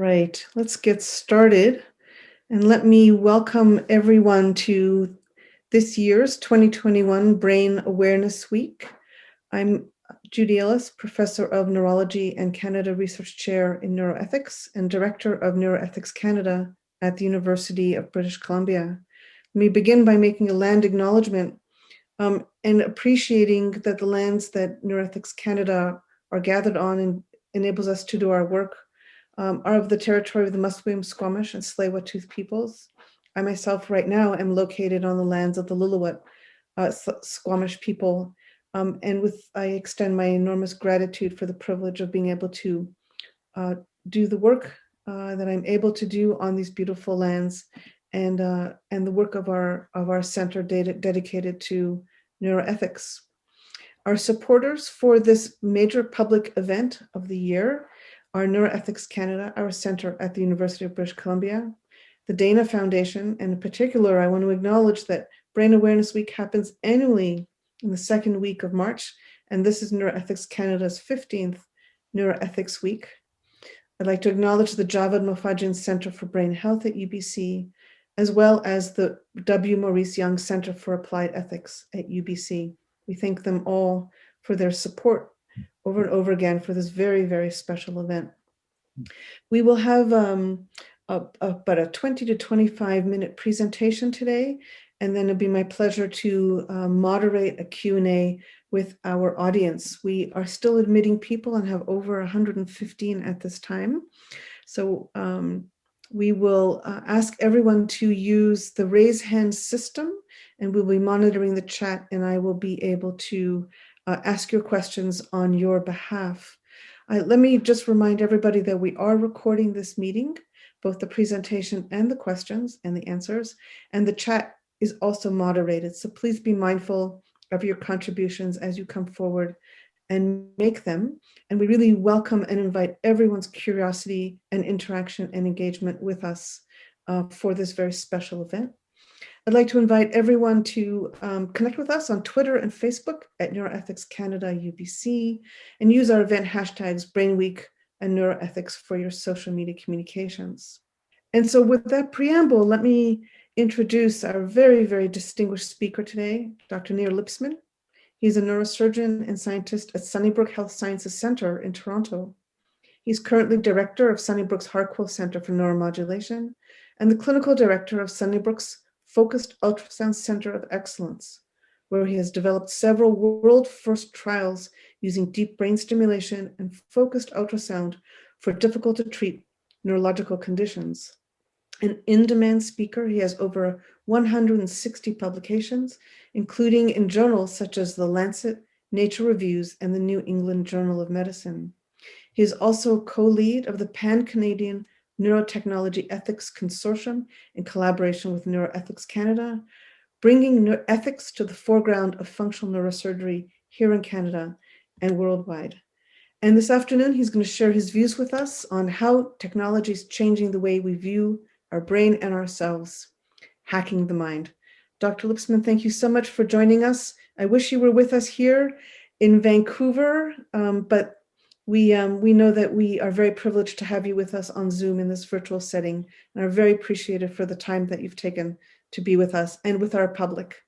right, let's get started. And let me welcome everyone to this year's 2021 Brain Awareness Week. I'm Judy Ellis, Professor of Neurology and Canada Research Chair in Neuroethics and Director of Neuroethics Canada at the University of British Columbia. Let me begin by making a land acknowledgement and appreciating that the lands that Neuroethics Canada are gathered on and enables us to do our work are of the territory of the Musqueam, Squamish, and Tsleil-Waututh peoples. I myself right now am located on the lands of the Lillooet Squamish people, and I extend my enormous gratitude for the privilege of being able to do the work that I'm able to do on these beautiful lands, and the work of our center dedicated to neuroethics. Our supporters for this major public event of the year are Neuroethics Canada, our center at the University of British Columbia, the Dana Foundation, and in particular, I want to acknowledge that Brain Awareness Week happens annually in the second week of March, and this is Neuroethics Canada's 15th Neuroethics Week. I'd like to acknowledge the Javad Mofajian Center for Brain Health at UBC, as well as the W. Maurice Young Center for Applied Ethics at UBC. We thank them all for their support over and over again for this very, very special event. We will have about a 20 to 25 minute presentation today, and then it'll be my pleasure to moderate a Q&A with our audience. We are still admitting people and have over 115 at this time. So we will ask everyone to use the raise hand system, and we'll be monitoring the chat, and I will be able to ask your questions on your behalf. Let me just remind everybody that we are recording this meeting, both the presentation and the questions and the answers, and the chat is also moderated. So please be mindful of your contributions as you come forward and make them. And we really welcome and invite everyone's curiosity and interaction and engagement with us for this very special event. I'd like to invite everyone to connect with us on Twitter and Facebook at Neuroethics Canada UBC, and use our event hashtags Brain Week and Neuroethics for your social media communications. And so with that preamble, let me introduce our very, very distinguished speaker today, Dr. Nir Lipsman. He's a neurosurgeon and scientist at Sunnybrook Health Sciences Centre in Toronto. He's currently director of Sunnybrook's Harquail Centre for Neuromodulation and the clinical director of Sunnybrook's Focused Ultrasound Center of Excellence, where he has developed several world-first trials using deep brain stimulation and focused ultrasound for difficult-to-treat neurological conditions. An in-demand speaker, he has over 160 publications, including in journals such as The Lancet, Nature Reviews, and the New England Journal of Medicine. He is also co-lead of the Pan-Canadian Neurotechnology Ethics Consortium in collaboration with Neuroethics Canada, bringing ethics to the foreground of functional neurosurgery here in Canada and worldwide. And this afternoon, he's going to share his views with us on how technology is changing the way we view our brain and ourselves, hacking the mind. Dr. Lipsman, thank you so much for joining us. I wish you were with us here in Vancouver, but we know that we are very privileged to have you with us on Zoom in this virtual setting, and are very appreciative for the time that you've taken to be with us and with our public.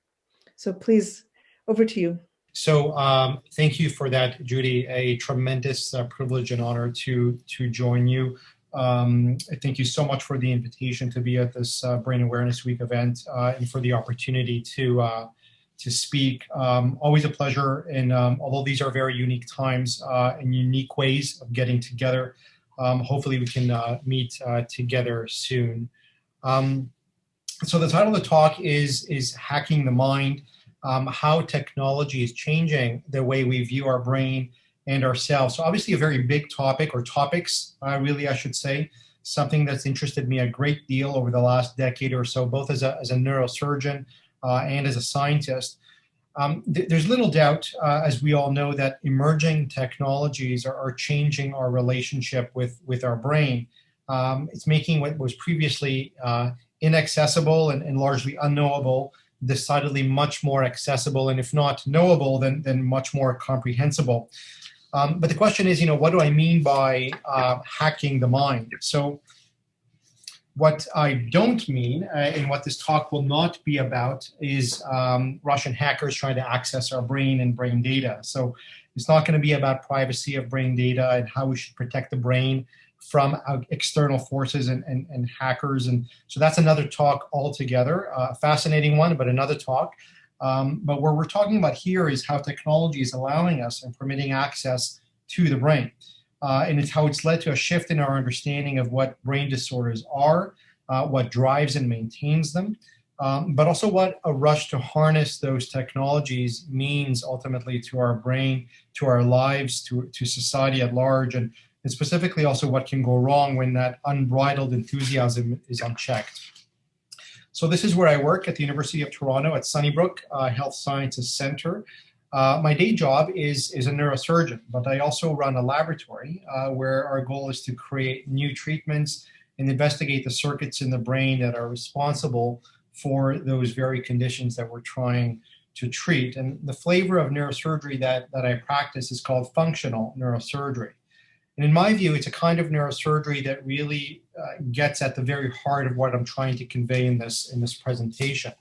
So please, over to you. So thank you for that, Judy. A tremendous privilege and honor to join you. Thank you so much for the invitation to be at this Brain Awareness Week event and for the opportunity to speak. Always a pleasure, and although these are very unique times and unique ways of getting together, hopefully we can meet together soon. So the title of the talk is Hacking the Mind, how technology is changing the way we view our brain and ourselves. So obviously a very big topic, or topics, really I should say, something that's interested me a great deal over the last decade or so, both as a neurosurgeon and as a scientist. There's little doubt, as we all know, that emerging technologies are changing our relationship with our brain. It's making what was previously inaccessible and largely unknowable decidedly much more accessible, and if not knowable, then much more comprehensible. But the question is, what do I mean by hacking the mind? So what I don't mean, and what this talk will not be about, is Russian hackers trying to access our brain and brain data. So it's not going to be about privacy of brain data and how we should protect the brain from external forces and hackers. And so that's another talk altogether, a fascinating one, but another talk. But what we're talking about here is how technology is allowing us and permitting access to the brain. And it's how it's led to a shift in our understanding of what brain disorders are, what drives and maintains them, but also what a rush to harness those technologies means ultimately to our brain, to our lives, to society at large, and specifically also what can go wrong when that unbridled enthusiasm is unchecked. So this is where I work at the University of Toronto at Sunnybrook Health Sciences Centre. My day job is a neurosurgeon, but I also run a laboratory where our goal is to create new treatments and investigate the circuits in the brain that are responsible for those very conditions that we're trying to treat. And the flavor of neurosurgery that I practice is called functional neurosurgery. And in my view, it's a kind of neurosurgery that really gets at the very heart of what I'm trying to convey in this presentation.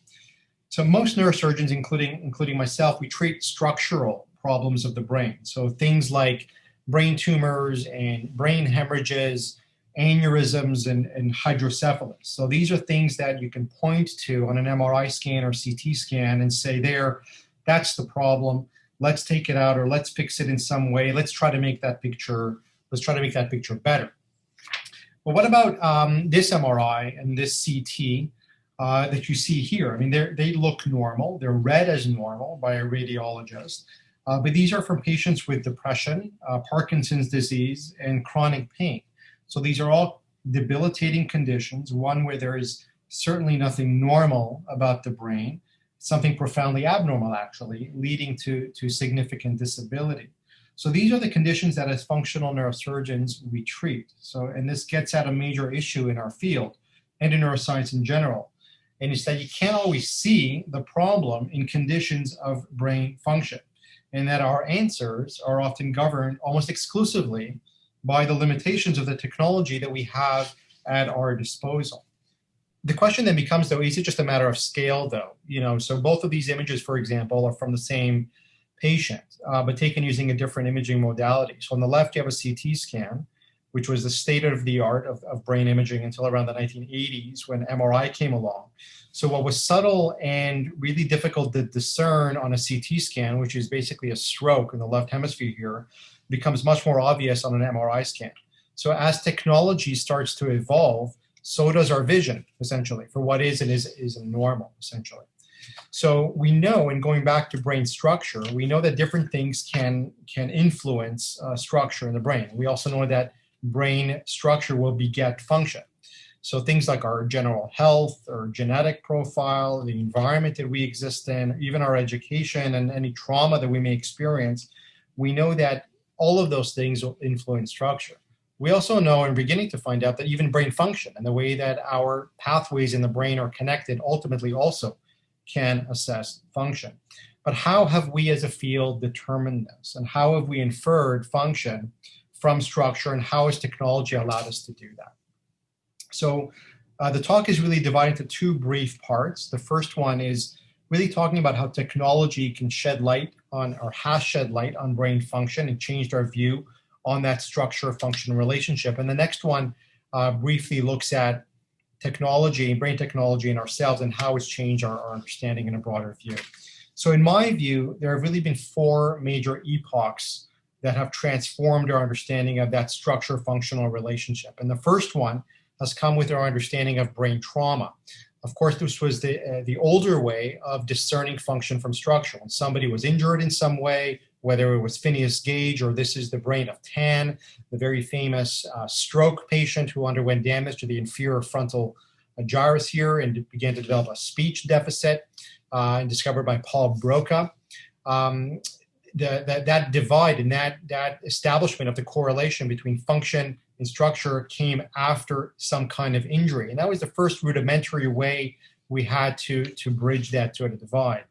So most neurosurgeons, including myself, we treat structural problems of the brain. So things like brain tumors and brain hemorrhages, aneurysms, and hydrocephalus. So these are things that you can point to on an MRI scan or CT scan and say, that's the problem. Let's take it out, or let's fix it in some way. Let's try to make that picture better. But what about this MRI and this CT that you see here? I mean, they look normal. They're read as normal by a radiologist. But these are from patients with depression, Parkinson's disease, and chronic pain. So these are all debilitating conditions, one where there is certainly nothing normal about the brain, something profoundly abnormal, actually, leading to significant disability. So these are the conditions that as functional neurosurgeons we treat. So, and this gets at a major issue in our field and in neuroscience in general. And it's that you can't always see the problem in conditions of brain function, and that our answers are often governed almost exclusively by the limitations of the technology that we have at our disposal. The question then becomes, though, is it just a matter of scale, though? So both of these images, for example, are from the same patient, but taken using a different imaging modality. So on the left, you have a CT scan, which was the state of the art of brain imaging until around the 1980s when MRI came along. So what was subtle and really difficult to discern on a CT scan, which is basically a stroke in the left hemisphere here, becomes much more obvious on an MRI scan. So as technology starts to evolve, so does our vision, essentially, for what is and isn't normal, essentially. So we know, and going back to brain structure, we know that different things can influence structure in the brain. We also know that brain structure will beget function. So things like our general health or genetic profile, the environment that we exist in, even our education and any trauma that we may experience, we know that all of those things will influence structure. We also know and are beginning to find out that even brain function and the way that our pathways in the brain are connected ultimately also can assess function. But how have we as a field determined this? And how have we inferred function from structure, and how has technology allowed us to do that? So the talk is really divided into two brief parts. The first one is really talking about how technology can shed light on, or has shed light on, brain function and changed our view on that structure-function relationship. And the next one briefly looks at technology, brain technology in ourselves, and how it's changed our understanding in a broader view. So in my view, there have really been four major epochs that have transformed our understanding of that structure-functional relationship. And the first one has come with our understanding of brain trauma. Of course, this was the older way of discerning function from structure. When somebody was injured in some way, whether it was Phineas Gage or this is the brain of Tan, the very famous stroke patient who underwent damage to the inferior frontal gyrus here and began to develop a speech deficit, and discovered by Paul Broca. That divide and that establishment of the correlation between function and structure came after some kind of injury. And that was the first rudimentary way we had to bridge that sort of divide.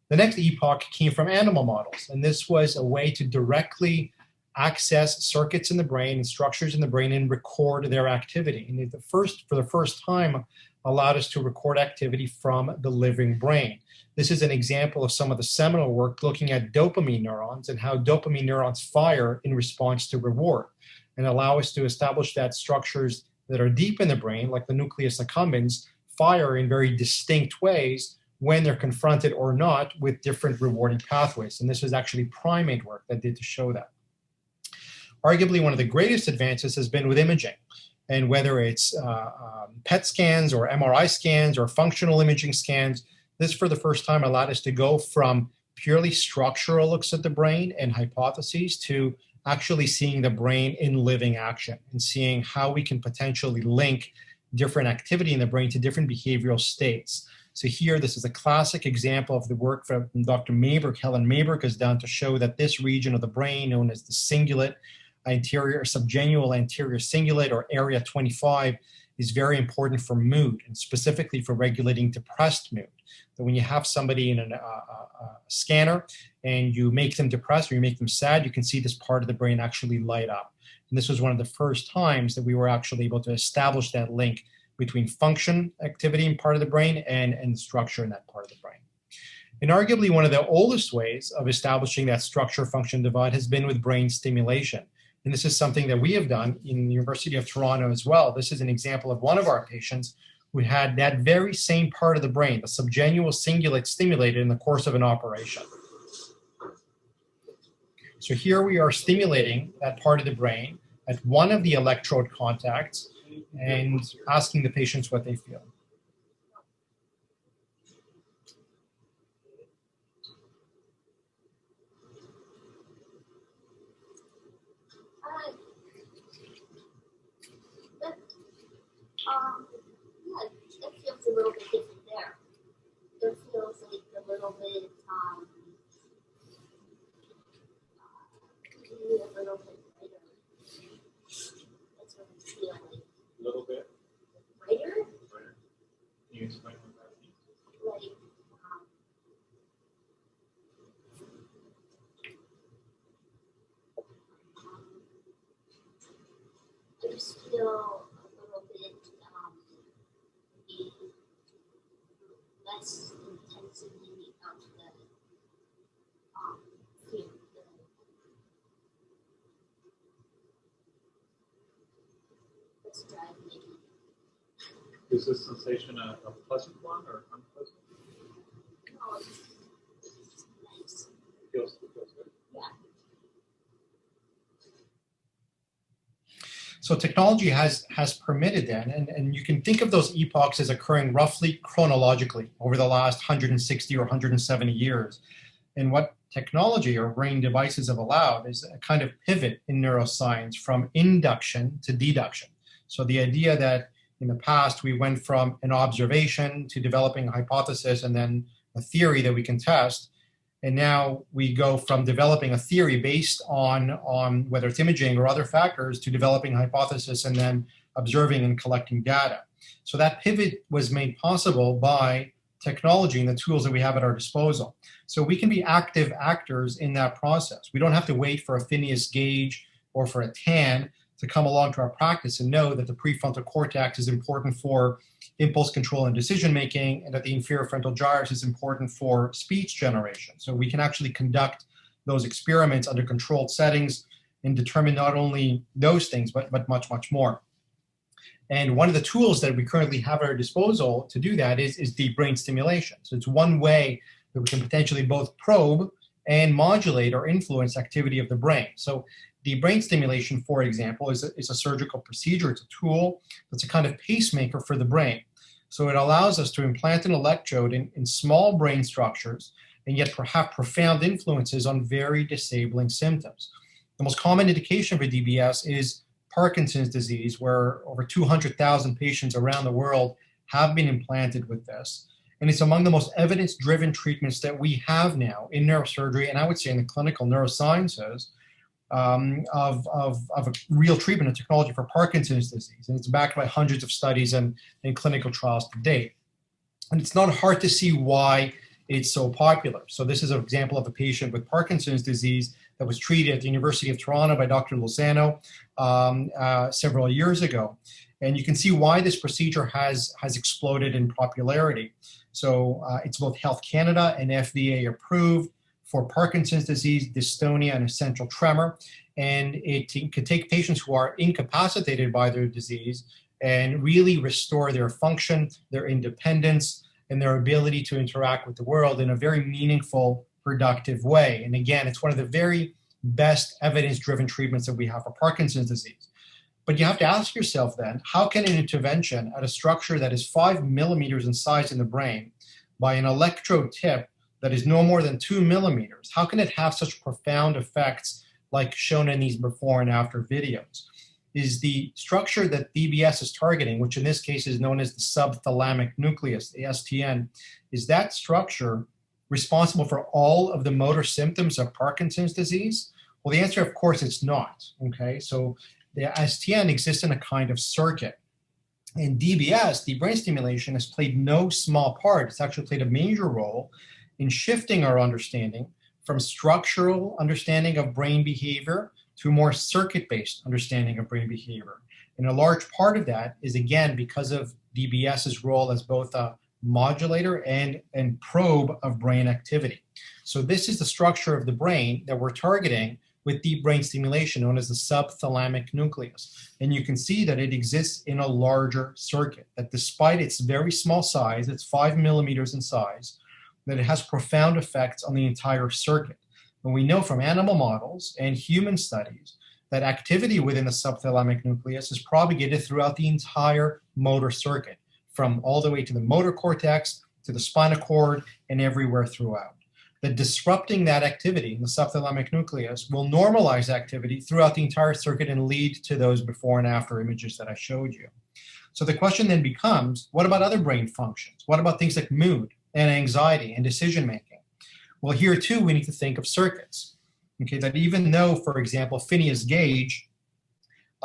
The next epoch came from animal models, and this was a way to directly access circuits in the brain and structures in the brain and record their activity. And for the first time, allowed us to record activity from the living brain. This is an example of some of the seminal work looking at dopamine neurons and how dopamine neurons fire in response to reward, and allow us to establish that structures that are deep in the brain, like the nucleus accumbens, fire in very distinct ways when they're confronted or not with different rewarding pathways. And this was actually primate work that did to show that. Arguably, one of the greatest advances has been with imaging. And whether it's PET scans or MRI scans or functional imaging scans, this for the first time allowed us to go from purely structural looks at the brain and hypotheses to actually seeing the brain in living action and seeing how we can potentially link different activity in the brain to different behavioral states. So here, this is a classic example of the work from Dr. Mayberg. Helen Mayberg has done to show that this region of the brain, known as the cingulate, anterior subgenual anterior cingulate, or area 25, is very important for mood, and specifically for regulating depressed mood. That when you have somebody in a scanner and you make them depressed or you make them sad, you can see this part of the brain actually light up. And this was one of the first times that we were actually able to establish that link between function activity in part of the brain and structure in that part of the brain. And arguably one of the oldest ways of establishing that structure-function divide has been with brain stimulation. And this is something that we have done in the University of Toronto as well. This is an example of one of our patients who had that very same part of the brain, the subgenual cingulate, stimulated in the course of an operation. So here we are stimulating that part of the brain at one of the electrode contacts and asking the patients what they feel. Yeah, it feels a little bit different there. It feels like a little bit, maybe a little bit brighter. That's what I feel like. A little bit Brighter? brighter. Can you explain what that means? Like, I just feel a little bit maybe less intensity of the fear. Let's drive maybe. Is this sensation a pleasant one or unpleasant? No, it's nice. It feels good. Yeah. So technology has permitted that, and you can think of those epochs as occurring roughly chronologically over the last 160 or 170 years. And what technology or brain devices have allowed is a kind of pivot in neuroscience from induction to deduction. So the idea that in the past we went from an observation to developing a hypothesis and then a theory that we can test. And now we go from developing a theory based on whether it's imaging or other factors to developing a hypothesis and then observing and collecting data. So that pivot was made possible by technology and the tools that we have at our disposal. So we can be active actors in that process. We don't have to wait for a Phineas gauge or for a TAN to come along to our practice and know that the prefrontal cortex is important for impulse control and decision making, and that the inferior frontal gyrus is important for speech generation. So we can actually conduct those experiments under controlled settings and determine not only those things, but much, much more. And one of the tools that we currently have at our disposal to do that is deep brain stimulation. So it's one way that we can potentially both probe and modulate or influence activity of the brain. So the brain stimulation, for example, is a surgical procedure. It's a tool that's a kind of pacemaker for the brain. So it allows us to implant an electrode in small brain structures and yet have profound influences on very disabling symptoms. The most common indication for DBS is Parkinson's disease, where over 200,000 patients around the world have been implanted with this. And it's among the most evidence-driven treatments that we have now in neurosurgery, and I would say in the clinical neurosciences, of a real treatment and technology for Parkinson's disease. And it's backed by hundreds of studies and clinical trials to date. And it's not hard to see why it's so popular. So this is an example of a patient with Parkinson's disease that was treated at the University of Toronto by Dr. Lozano several years ago. And you can see why this procedure has exploded in popularity. So it's both Health Canada and FDA approved for Parkinson's disease, dystonia, and essential tremor. And it could take patients who are incapacitated by their disease and really restore their function, their independence, and their ability to interact with the world in a very meaningful, productive way. And again, it's one of the very best evidence-driven treatments that we have for Parkinson's disease. But you have to ask yourself then, how can an intervention at a structure that is 5 millimeters in size in the brain by an electrode tip that is no more than 2 millimeters, how can it have such profound effects like shown in these before and after videos? Is the structure that DBS is targeting, which in this case is known as the subthalamic nucleus, the STN, is that structure responsible for all of the motor symptoms of Parkinson's disease? Well, the answer, of course, it's not, okay? So the STN exists in a kind of circuit. In DBS, the brain stimulation has played no small part. It's actually played a major role in shifting our understanding from structural understanding of brain behavior to a more circuit-based understanding of brain behavior. And a large part of that is, again, because of DBS's role as both a modulator and probe of brain activity. So this is the structure of the brain that we're targeting with deep brain stimulation, known as the subthalamic nucleus. And you can see that it exists in a larger circuit, that despite its very small size, it's 5 millimeters in size, that it has profound effects on the entire circuit. And we know from animal models and human studies that activity within the subthalamic nucleus is propagated throughout the entire motor circuit, from all the way to the motor cortex, to the spinal cord, and everywhere throughout. That disrupting that activity in the subthalamic nucleus will normalize activity throughout the entire circuit and lead to those before and after images that I showed you. So the question then becomes, what about other brain functions? What about things like mood and anxiety and decision-making? Well, here too, we need to think of circuits. Okay, that even though, for example, Phineas Gage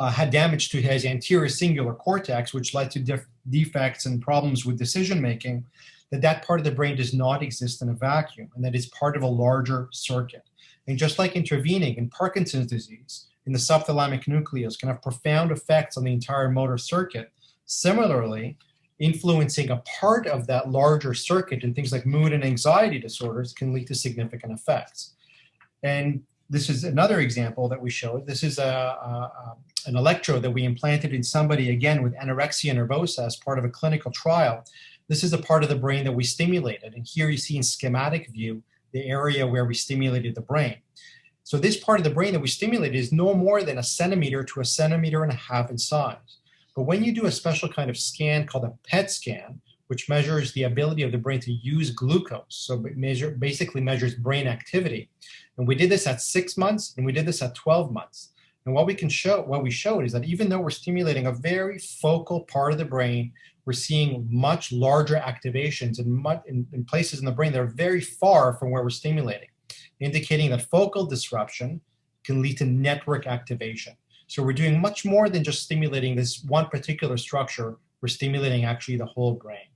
had damage to his anterior singular cortex, which led to defects and problems with decision-making, that part of the brain does not exist in a vacuum, and that is part of a larger circuit. And just like intervening in Parkinson's disease in the subthalamic nucleus can have profound effects on the entire motor circuit, similarly, influencing a part of that larger circuit in things like mood and anxiety disorders can lead to significant effects. And this is another example that we showed. This is an electrode that we implanted in somebody, again, with anorexia nervosa as part of a clinical trial. This is a part of the brain that we stimulated. And here you see in schematic view the area where we stimulated the brain. So this part of the brain that we stimulated is no more than 1 centimeter to 1.5 centimeters in size. But when you do a special kind of scan called a PET scan, which measures the ability of the brain to use glucose, so it basically measures brain activity. And we did this at 6 months, and we did this at 12 months. And what we showed is that even though we're stimulating a very focal part of the brain, we're seeing much larger activations in places in the brain that are very far from where we're stimulating, indicating that focal disruption can lead to network activation. So we're doing much more than just stimulating this one particular structure. We're stimulating actually the whole brain.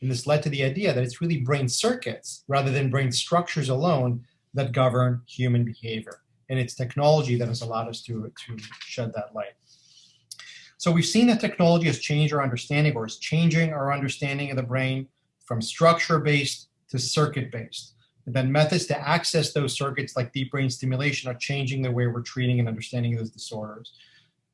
And this led to the idea that it's really brain circuits rather than brain structures alone that govern human behavior. And it's technology that has allowed us to shed that light. So we've seen that technology has changed our understanding, or is changing our understanding of the brain from structure-based to circuit-based. And then methods to access those circuits like deep brain stimulation are changing the way we're treating and understanding those disorders.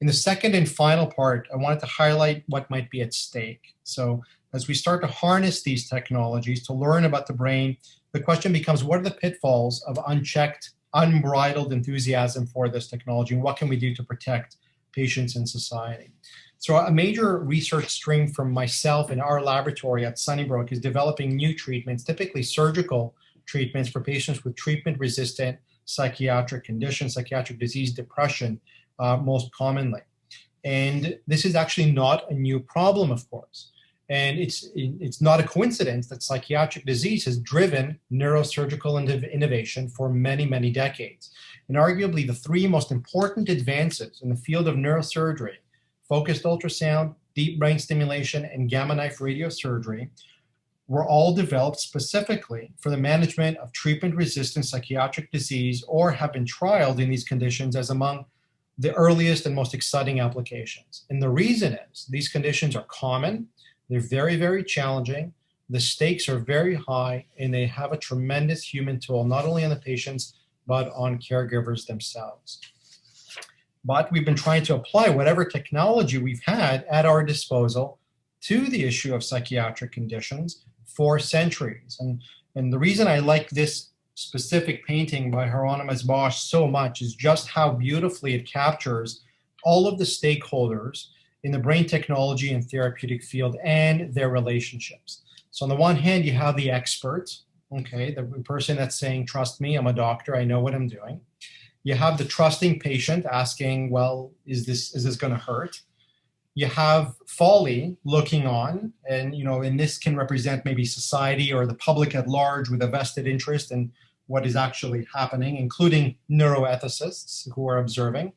In the second and final part, I wanted to highlight what might be at stake. So as we start to harness these technologies to learn about the brain, the question becomes, what are the pitfalls of unchecked, unbridled enthusiasm for this technology, and what can we do to protect patients in society? So a major research stream from myself and our laboratory at Sunnybrook is developing new treatments, typically surgical treatments for patients with treatment-resistant psychiatric conditions, psychiatric disease, depression, most commonly. And this is actually not a new problem, of course. And it's not a coincidence that psychiatric disease has driven neurosurgical innovation for many, many decades. And arguably the three most important advances in the field of neurosurgery, focused ultrasound, deep brain stimulation, and gamma knife radiosurgery, were all developed specifically for the management of treatment-resistant psychiatric disease or have been trialed in these conditions as among the earliest and most exciting applications. And the reason is these conditions are common, they're very, very challenging, the stakes are very high, and they have a tremendous human toll, not only on the patients, but on caregivers themselves. But we've been trying to apply whatever technology we've had at our disposal to the issue of psychiatric conditions for centuries. And the reason I like this specific painting by Hieronymus Bosch so much is just how beautifully it captures all of the stakeholders in the brain technology and therapeutic field and their relationships. So on the one hand, you have the expert, okay, the person that's saying, trust me, I'm a doctor, I know what I'm doing. You have the trusting patient asking, well, is this going to hurt? You have folly looking on, and and this can represent maybe society or the public at large with a vested interest in what is actually happening, including neuroethicists who are observing.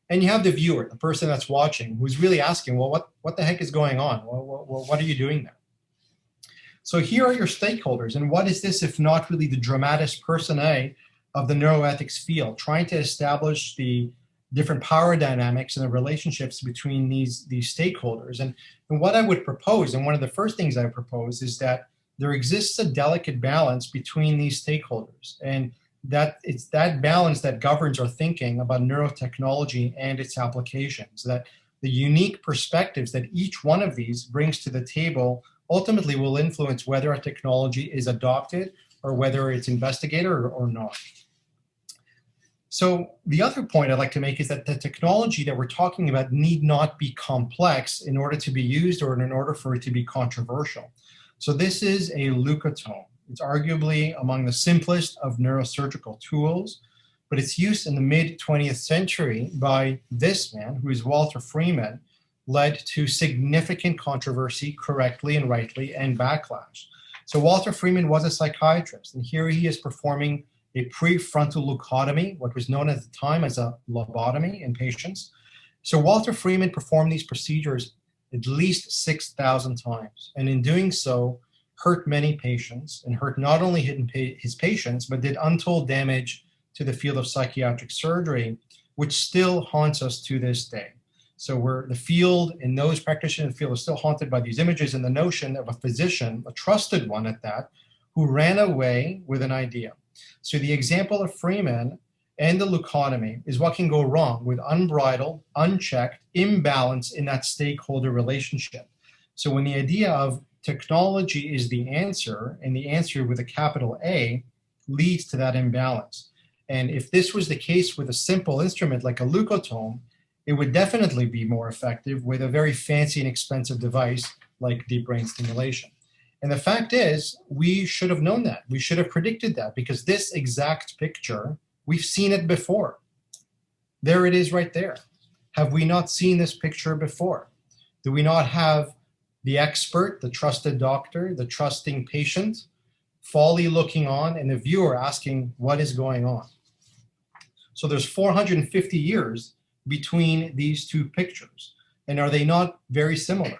And you have the viewer, the person that's watching, who's really asking, well, what the heck is going on? What are you doing there? So here are your stakeholders, and what is this if not really the dramatis personae of the neuroethics field, trying to establish the different power dynamics and the relationships between these stakeholders. And what I would propose, and one of the first things I propose, is that there exists a delicate balance between these stakeholders, and that it's that balance that governs our thinking about neurotechnology and its applications, that the unique perspectives that each one of these brings to the table ultimately will influence whether a technology is adopted or whether it's investigated or not. So the other point I'd like to make is that the technology that we're talking about need not be complex in order to be used or in order for it to be controversial. So this is a leucotome. It's arguably among the simplest of neurosurgical tools, but its use in the mid-20th century by this man, who is Walter Freeman, led to significant controversy, correctly and rightly, and backlash. So Walter Freeman was a psychiatrist, and here he is performing a prefrontal leucotomy, what was known at the time as a lobotomy in patients. So Walter Freeman performed these procedures at least 6,000 times, and in doing so, hurt many patients, and hurt not only his patients, but did untold damage to the field of psychiatric surgery, which still haunts us to this day. So the field, and those practitioners in the field, are still haunted by these images and the notion of a physician, a trusted one at that, who ran away with an idea. So the example of Freeman and the leucotomy is what can go wrong with unbridled, unchecked imbalance in that stakeholder relationship. So when the idea of technology is the answer, and the answer with a capital A leads to that imbalance. And if this was the case with a simple instrument like a leucotome, it would definitely be more effective with a very fancy and expensive device like deep brain stimulation. And the fact is, we should have known that. We should have predicted that, because this exact picture, we've seen it before. There it is right there. Have we not seen this picture before? Do we not have the expert, the trusted doctor, the trusting patient, folly looking on, and the viewer asking, what is going on? So there's 450 years between these two pictures. And are they not very similar?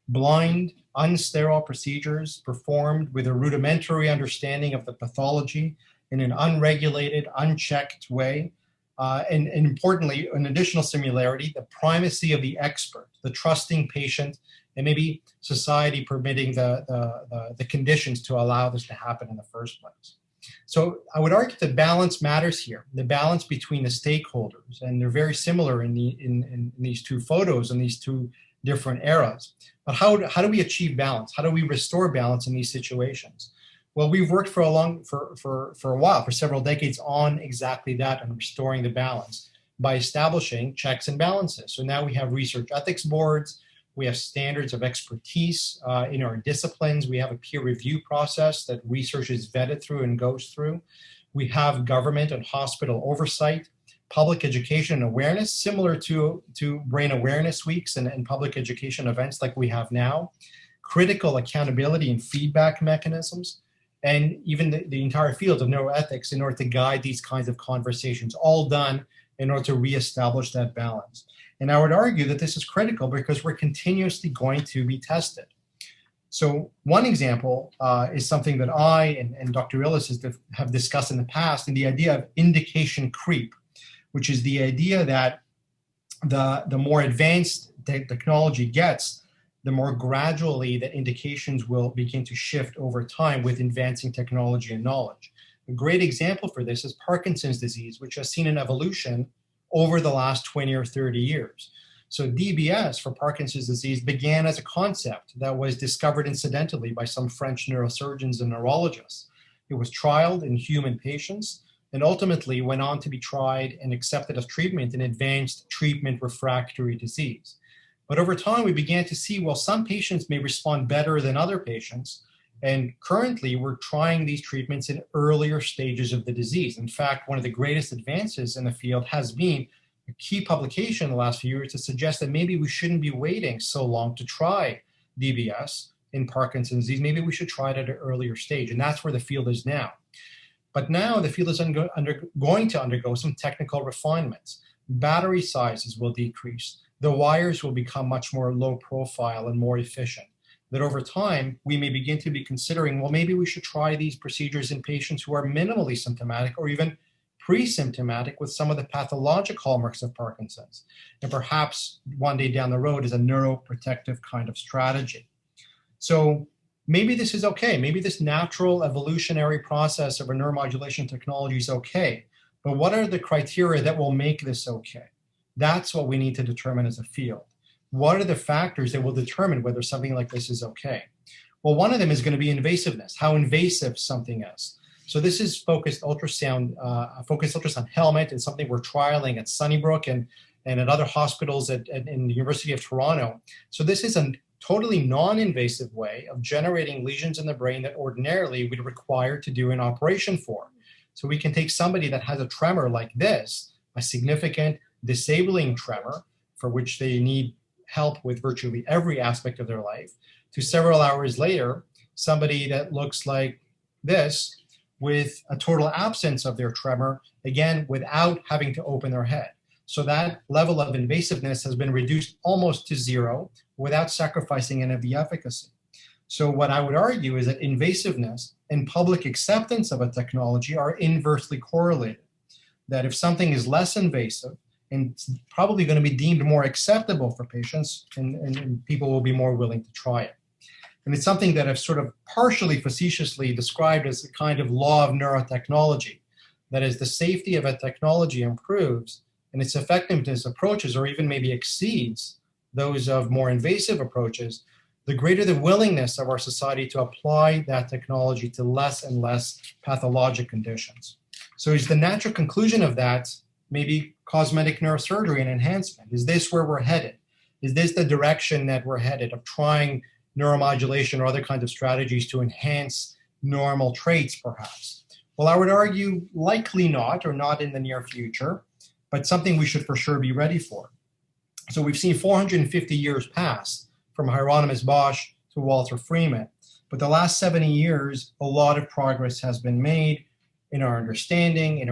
Blind, unsterile procedures performed with a rudimentary understanding of the pathology in an unregulated, unchecked way. And importantly, an additional similarity, the primacy of the expert, the trusting patient, and maybe society permitting the conditions to allow this to happen in the first place. So I would argue that balance matters here, the balance between the stakeholders, and they're very similar in these two photos and these two different eras. But how do we achieve balance? How do we restore balance in these situations? Well, we've worked for a while, for several decades, on exactly that, and restoring the balance by establishing checks and balances. So now we have research ethics boards, we have standards of expertise in our disciplines, we have a peer review process that research is vetted through and goes through. We have government and hospital oversight, public education and awareness, similar to brain awareness weeks and public education events like we have now, critical accountability and feedback mechanisms, and even the entire field of neuroethics in order to guide these kinds of conversations, all done in order to reestablish that balance. And I would argue that this is critical because we're continuously going to be tested. So one example is something that I and Dr. Illis have discussed in the past, and the idea of indication creep, which is the idea that the more advanced technology gets, the more gradually that indications will begin to shift over time with advancing technology and knowledge. A great example for this is Parkinson's disease, which has seen an evolution over the last 20 or 30 years. So DBS for Parkinson's disease began as a concept that was discovered incidentally by some French neurosurgeons and neurologists. It was trialed in human patients and ultimately went on to be tried and accepted as treatment in advanced treatment refractory disease. But over time, we began to see, well, some patients may respond better than other patients. And currently, we're trying these treatments in earlier stages of the disease. In fact, one of the greatest advances in the field has been a key publication in the last few years to suggest that maybe we shouldn't be waiting so long to try DBS in Parkinson's disease. Maybe we should try it at an earlier stage. And that's where the field is now. But now the field is going to undergo some technical refinements. Battery sizes will decrease. The wires will become much more low profile and more efficient. That over time, we may begin to be considering, well, maybe we should try these procedures in patients who are minimally symptomatic or even pre-symptomatic with some of the pathologic hallmarks of Parkinson's. And perhaps one day down the road is a neuroprotective kind of strategy. So maybe this is okay. Maybe this natural evolutionary process of a neuromodulation technology is okay. But what are the criteria that will make this okay? That's what we need to determine as a field. What are the factors that will determine whether something like this is okay? Well, one of them is going to be invasiveness, how invasive something is. So this is focused ultrasound helmet. It's something we're trialing at Sunnybrook and at other hospitals in the University of Toronto. So this is a totally non-invasive way of generating lesions in the brain that ordinarily we'd require to do an operation for. So we can take somebody that has a tremor like this, a significant disabling tremor for which they need help with virtually every aspect of their life, to several hours later, somebody that looks like this with a total absence of their tremor, again, without having to open their head. So that level of invasiveness has been reduced almost to zero without sacrificing any of the efficacy. So what I would argue is that invasiveness and public acceptance of a technology are inversely correlated. That if something is less invasive, and it's probably going to be deemed more acceptable for patients, and people will be more willing to try it. And it's something that I've sort of partially facetiously described as a kind of law of neurotechnology. That is, the safety of a technology improves and its effectiveness approaches or even maybe exceeds those of more invasive approaches, the greater the willingness of our society to apply that technology to less and less pathologic conditions. So is the natural conclusion of that maybe cosmetic neurosurgery and enhancement? Is this where we're headed? Is this the direction that we're headed of trying neuromodulation or other kinds of strategies to enhance normal traits, perhaps? Well, I would argue likely not, or not in the near future, but something we should for sure be ready for. So we've seen 450 years pass from Hieronymus Bosch to Walter Freeman. But the last 70 years, a lot of progress has been made in our understanding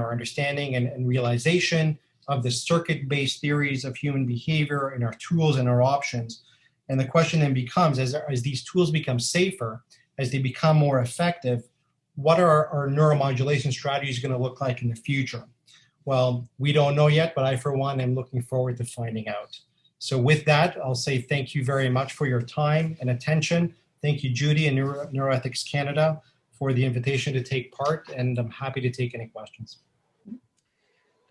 and realization of the circuit-based theories of human behavior and our tools and our options. And the question then becomes, as these tools become safer, as they become more effective, what are our neuromodulation strategies going to look like in the future? Well, we don't know yet, but I, for one, am looking forward to finding out. So with that, I'll say thank you very much for your time and attention. Thank you, Judy and Neuroethics Canada, for the invitation to take part, and I'm happy to take any questions.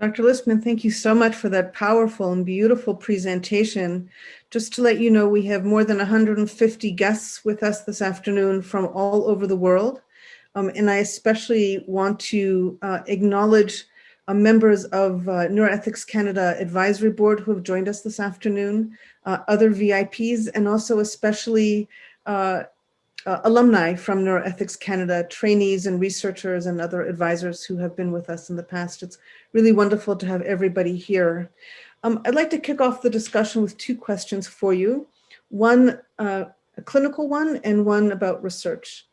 Dr. Lipsman, thank you so much for that powerful and beautiful presentation. Just to let you know, we have more than 150 guests with us this afternoon from all over the world. And I especially want to acknowledge members of Neuroethics Canada Advisory Board who have joined us this afternoon, other VIPs, and also especially alumni from Neuroethics Canada, trainees and researchers and other advisors who have been with us in the past. It's really wonderful to have everybody here. I'd like to kick off the discussion with two questions for you. One, a clinical one, and one about research.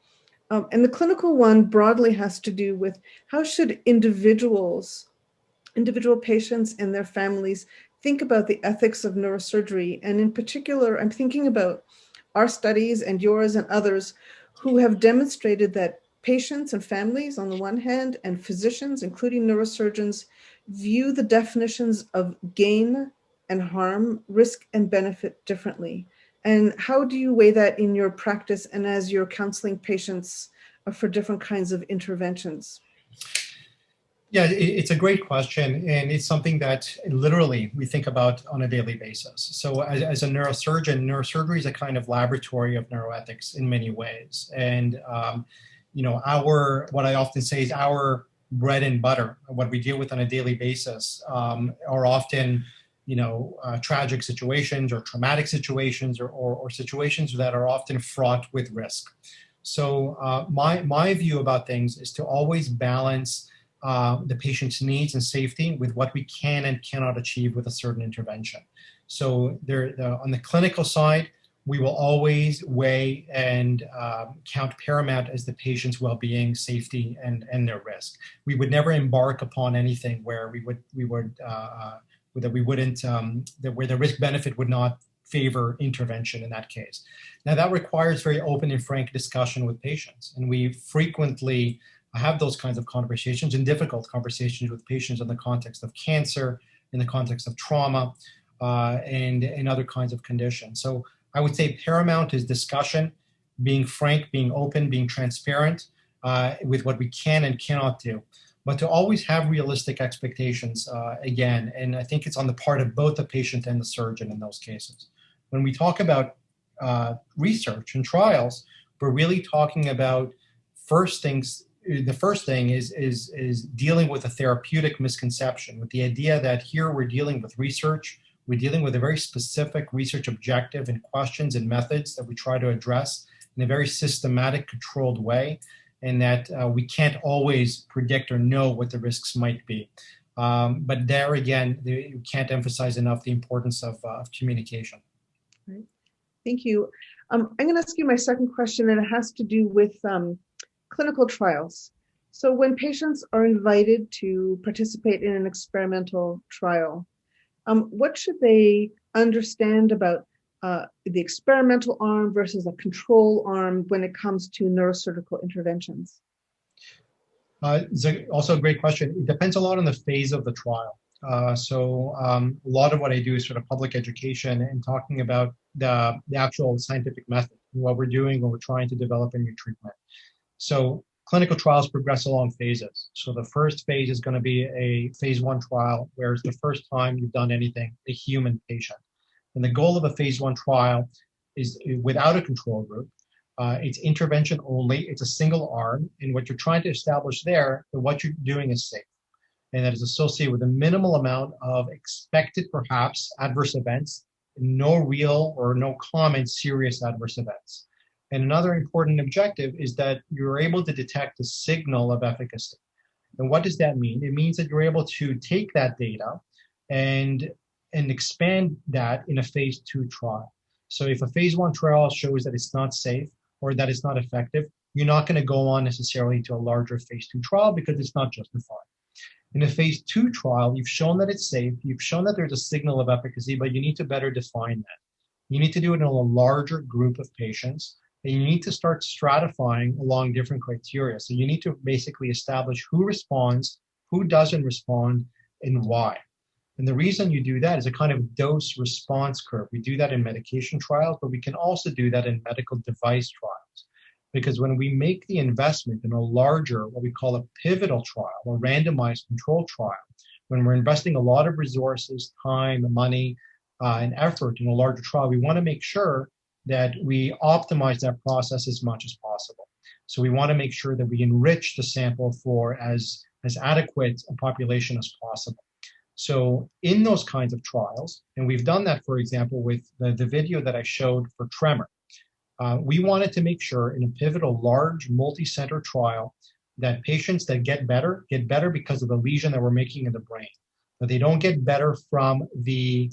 And the clinical one broadly has to do with how should individual patients and their families think about the ethics of neurosurgery. And in particular, I'm thinking about our studies and yours and others who have demonstrated that patients and families on the one hand and physicians, including neurosurgeons, view the definitions of gain and harm, risk and benefit differently. And how do you weigh that in your practice and as you're counseling patients for different kinds of interventions? Yeah, it's a great question, and it's something that literally we think about on a daily basis. So as a neurosurgeon, neurosurgery is a kind of laboratory of neuroethics in many ways. And, what I often say is our bread and butter, what we deal with on a daily basis, are often, tragic situations or traumatic situations or situations that are often fraught with risk. So my view about things is to always balance the patient's needs and safety with what we can and cannot achieve with a certain intervention. So on the clinical side, we will always weigh and count paramount as the patient's well-being, safety, and their risk. We would never embark upon anything where where the risk-benefit would not favor intervention in that case. Now that requires very open and frank discussion with patients, and we frequently have those kinds of conversations and difficult conversations with patients in the context of cancer, in the context of trauma, and other kinds of conditions. So I would say paramount is discussion, being frank, being open, being transparent with what we can and cannot do, but to always have realistic expectations again. And I think it's on the part of both the patient and the surgeon in those cases. When we talk about research and trials, we're really talking about the first thing is dealing with a therapeutic misconception, with the idea that here we're dealing with research, we're dealing with a very specific research objective and questions and methods that we try to address in a very systematic, controlled way, and that we can't always predict or know what the risks might be. But there again, you can't emphasize enough the importance of communication. Right. Thank you. I'm going to ask you my second question, and it has to do with clinical trials. So when patients are invited to participate in an experimental trial, what should they understand about the experimental arm versus a control arm when it comes to neurosurgical interventions? It's also a great question. It depends a lot on the phase of the trial. So a lot of what I do is sort of public education and talking about the actual scientific method, what we're doing when we're trying to develop a new treatment. So clinical trials progress along phases. So the first phase is going to be a phase 1 trial, where it's the first time you've done anything, a human patient. And the goal of a phase 1 trial is without a control group. It's intervention only. It's a single arm. And what you're trying to establish there, that what you're doing is safe. And that is associated with a minimal amount of expected, perhaps, adverse events, no real or no common serious adverse events. And another important objective is that you're able to detect a signal of efficacy. And what does that mean? It means that you're able to take that data and expand that in a phase 2 trial. So if a phase 1 trial shows that it's not safe or that it's not effective, you're not going to go on necessarily to a larger phase 2 trial because it's not justified. In a phase 2 trial, you've shown that it's safe, you've shown that there's a signal of efficacy, but you need to better define that. You need to do it in a larger group of patients. And you need to start stratifying along different criteria. So you need to basically establish who responds, who doesn't respond, and why. And the reason you do that is a kind of dose response curve. We do that in medication trials, but we can also do that in medical device trials. Because when we make the investment in a larger, what we call a pivotal trial, a randomized control trial, when we're investing a lot of resources, time, money, and effort in a larger trial, we want to make sure that we optimize that process as much as possible. So we want to make sure that we enrich the sample for as adequate a population as possible. So in those kinds of trials, and we've done that, for example, with the video that I showed for tremor, we wanted to make sure in a pivotal, large, multi-center trial that patients that get better because of the lesion that we're making in the brain. That they don't get better from the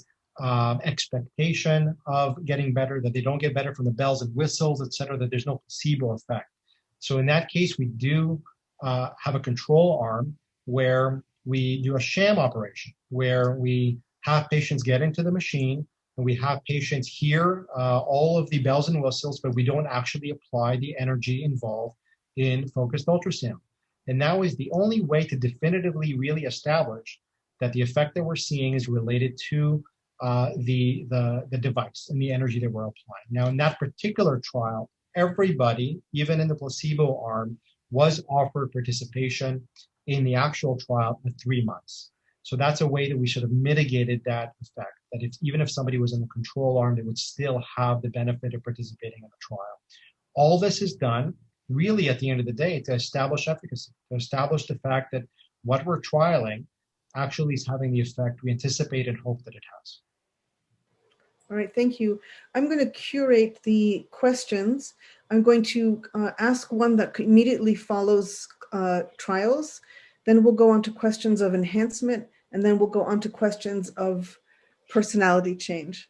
expectation of getting better, that they don't get better from the bells and whistles, et cetera, that there's no placebo effect. So in that case, we do have a control arm where we do a sham operation, where we have patients get into the machine, And we have patients hear all of the bells and whistles, but we don't actually apply the energy involved in focused ultrasound. And now is the only way to definitively really establish that the effect that we're seeing is related to the device and the energy that we're applying. Now, in that particular trial, everybody, even in the placebo arm, was offered participation in the actual trial at 3 months. So that's a way that we should have mitigated that effect, that even if somebody was in the control arm, they would still have the benefit of participating in the trial. All this is done really at the end of the day to establish efficacy, to establish the fact that what we're trialing actually is having the effect we anticipate and hope that it has. All right, thank you. I'm going to curate the questions. I'm going to ask one that immediately follows trials. Then we'll go on to questions of enhancement, and then we'll go on to questions of personality change.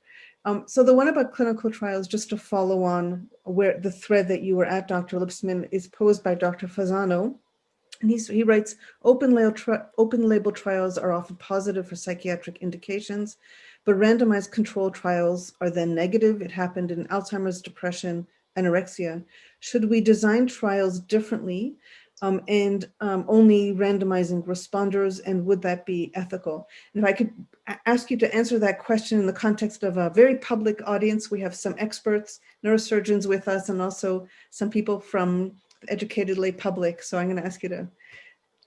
So the one about clinical trials, just to follow on where the thread that you were at, Dr. Lipsman, is posed by Dr. Fasano. And he writes, open label trials are often positive for psychiatric indications, but randomized control trials are then negative. It happened in Alzheimer's, depression, anorexia. Should we design trials differently and only randomizing responders, and would that be ethical? And if I could ask you to answer that question in the context of a very public audience, we have some experts, neurosurgeons with us, and also some people from the educated lay public. So I'm going to ask you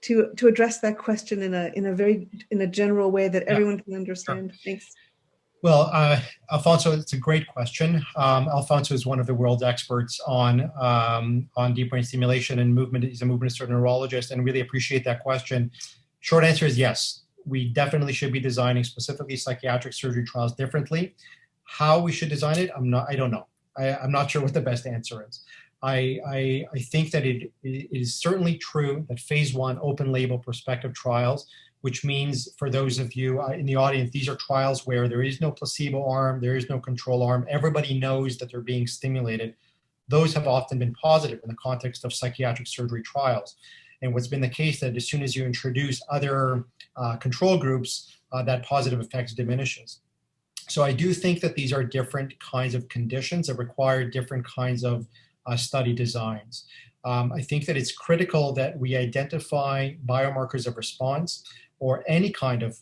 to address that question in a general way that everyone can understand. Sure. Thanks. Well, Alfonso, it's a great question. Alfonso is one of the world's experts on deep brain stimulation and movement. He's a movement neurologist, and really appreciate that question. Short answer is yes. We definitely should be designing specifically psychiatric surgery trials differently. How we should design it, I don't know. I'm not sure what the best answer is. I think that it is certainly true that phase 1 open label prospective trials, which means for those of you in the audience, these are trials where there is no placebo arm, there is no control arm, everybody knows that they're being stimulated. Those have often been positive in the context of psychiatric surgery trials. And what's been the case that as soon as you introduce other control groups, that positive effects diminishes. So I do think that these are different kinds of conditions that require different kinds of study designs. I think that it's critical that we identify biomarkers of response or any kind of,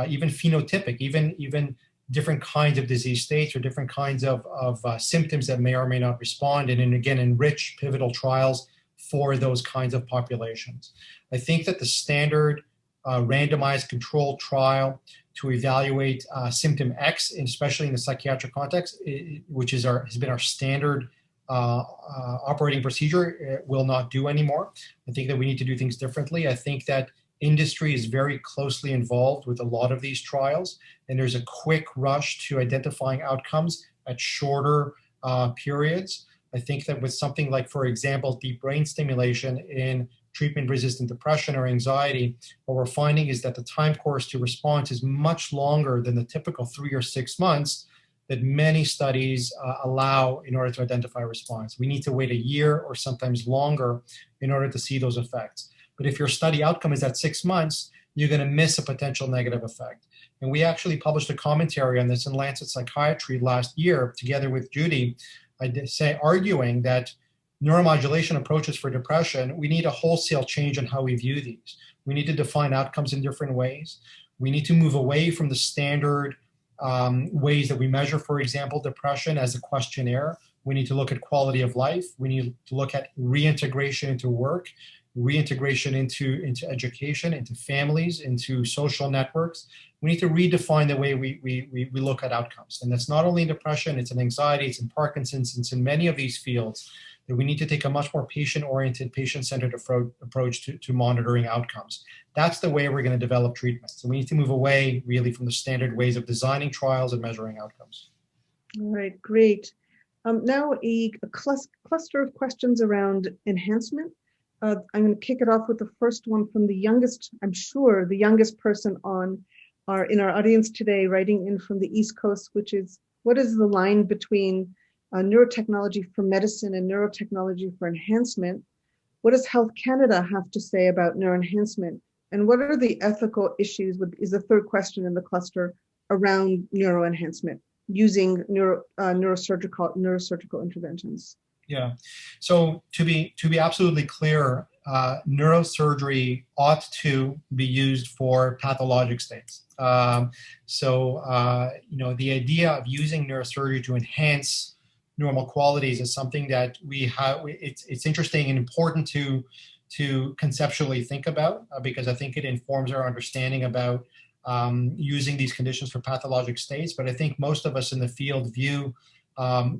even phenotypic, even different kinds of disease states or different kinds of symptoms that may or may not respond, and again, enrich pivotal trials for those kinds of populations. I think that the standard randomized controlled trial to evaluate symptom X, especially in the psychiatric context, which has been our standard operating procedure, will not do anymore. I think that we need to do things differently. I think that industry is very closely involved with a lot of these trials, and there's a quick rush to identifying outcomes at shorter periods. I think that with something like, for example, deep brain stimulation in treatment-resistant depression or anxiety, what we're finding is that the time course to response is much longer than the typical 3 or 6 months that many studies allow in order to identify response. We need to wait a year or sometimes longer in order to see those effects. But if your study outcome is at 6 months, you're going to miss a potential negative effect. And we actually published a commentary on this in Lancet Psychiatry last year, together with Judy, arguing that neuromodulation approaches for depression, we need a wholesale change in how we view these. We need to define outcomes in different ways. We need to move away from the standard ways that we measure, for example, depression as a questionnaire. We need to look at quality of life. We need to look at reintegration into work, reintegration into education, into families, into social networks. We need to redefine the way we look at outcomes. And that's not only in depression, it's in anxiety, it's in Parkinson's, it's in many of these fields, that we need to take a much more patient-oriented, patient-centered approach to monitoring outcomes. That's the way we're going to develop treatments. So we need to move away really from the standard ways of designing trials and measuring outcomes. All right, great. Now a cluster of questions around enhancement. I'm going to kick it off with the first one from the youngest, I'm sure the youngest person in our audience today, writing in from the East Coast, which is, what is the line between neurotechnology for medicine and neurotechnology for enhancement? What does Health Canada have to say about neuroenhancement? And what are the ethical issues, is the third question in the cluster, around neuroenhancement? using neurosurgical interventions? Yeah. So to be absolutely clear, neurosurgery ought to be used for pathologic states. The idea of using neurosurgery to enhance normal qualities is something that we have. It's interesting and important to conceptually think about because I think it informs our understanding about using these conditions for pathologic states. But I think most of us in the field view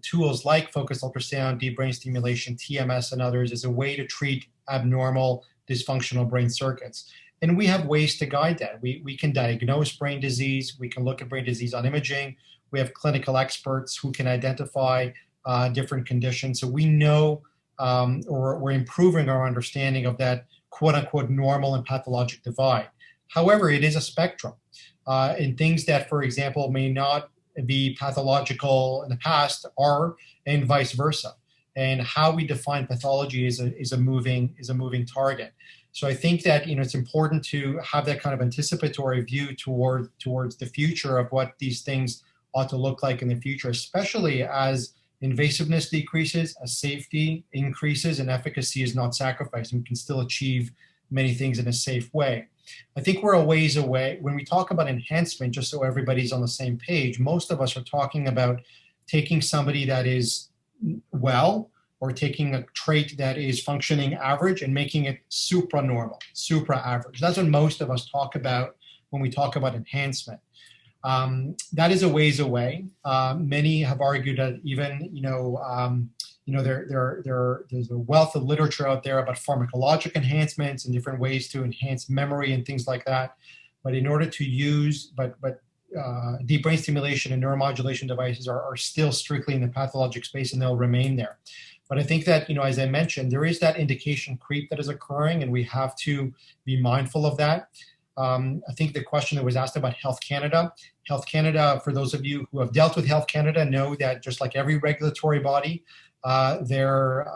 tools like focused ultrasound, deep brain stimulation, TMS, and others as a way to treat abnormal dysfunctional brain circuits. And we have ways to guide that. We can diagnose brain disease. We can look at brain disease on imaging. We have clinical experts who can identify different conditions. So we know, or we're improving our understanding of that quote unquote normal and pathologic divide. However, it is a spectrum. And things that, for example, may not be pathological in the past are, and vice versa. And how we define pathology is a moving target. So I think that it's important to have that kind of anticipatory view towards the future of what these things ought to look like in the future, especially as invasiveness decreases, as safety increases, and efficacy is not sacrificed, and we can still achieve many things in a safe way. I think we're a ways away. When we talk about enhancement, just so everybody's on the same page, most of us are talking about taking somebody that is well or taking a trait that is functioning average and making it supranormal, supra-average. That's what most of us talk about when we talk about enhancement. That is a ways away. Many have argued that even, there's a wealth of literature out there about pharmacologic enhancements and different ways to enhance memory and things like that. But in order to use, deep brain stimulation and neuromodulation devices are still strictly in the pathologic space, and they'll remain there. But I think that, as I mentioned, there is that indication creep that is occurring, and we have to be mindful of that. I think the question that was asked about Health Canada, for those of you who have dealt with Health Canada, know that just like every regulatory body, they're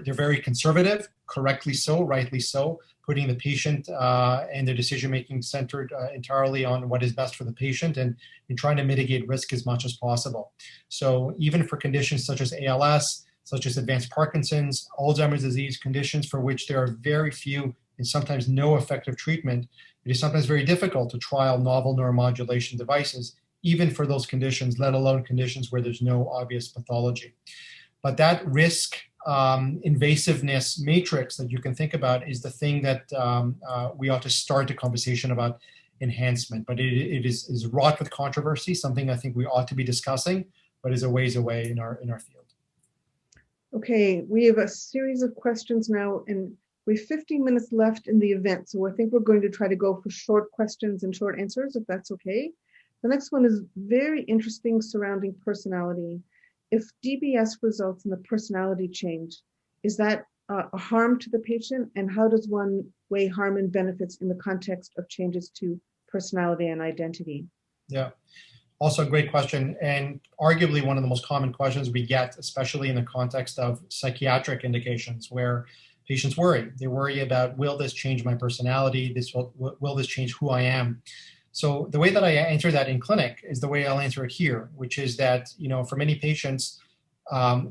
very conservative, correctly so, rightly so, putting the patient and their decision-making centered entirely on what is best for the patient and trying to mitigate risk as much as possible. So even for conditions such as ALS, such as advanced Parkinson's, Alzheimer's disease, conditions for which there are very few and sometimes no effective treatment, it is sometimes very difficult to trial novel neuromodulation devices, even for those conditions, let alone conditions where there's no obvious pathology. But that risk invasiveness matrix that you can think about is the thing that we ought to start the conversation about enhancement. But it is wrought with controversy, something I think we ought to be discussing, but is a ways away in our field. Okay, we have a series of questions now, and we have 15 minutes left in the event. So I think we're going to try to go for short questions and short answers, if that's okay. The next one is very interesting surrounding personality. If DBS results in a personality change, is that a harm to the patient? And how does one weigh harm and benefits in the context of changes to personality and identity? Yeah, also a great question. And arguably one of the most common questions we get, especially in the context of psychiatric indications, where patients worry. They worry about, will this change my personality? Will this change who I am? So the way that I answer that in clinic is the way I'll answer it here, which is that, for many patients,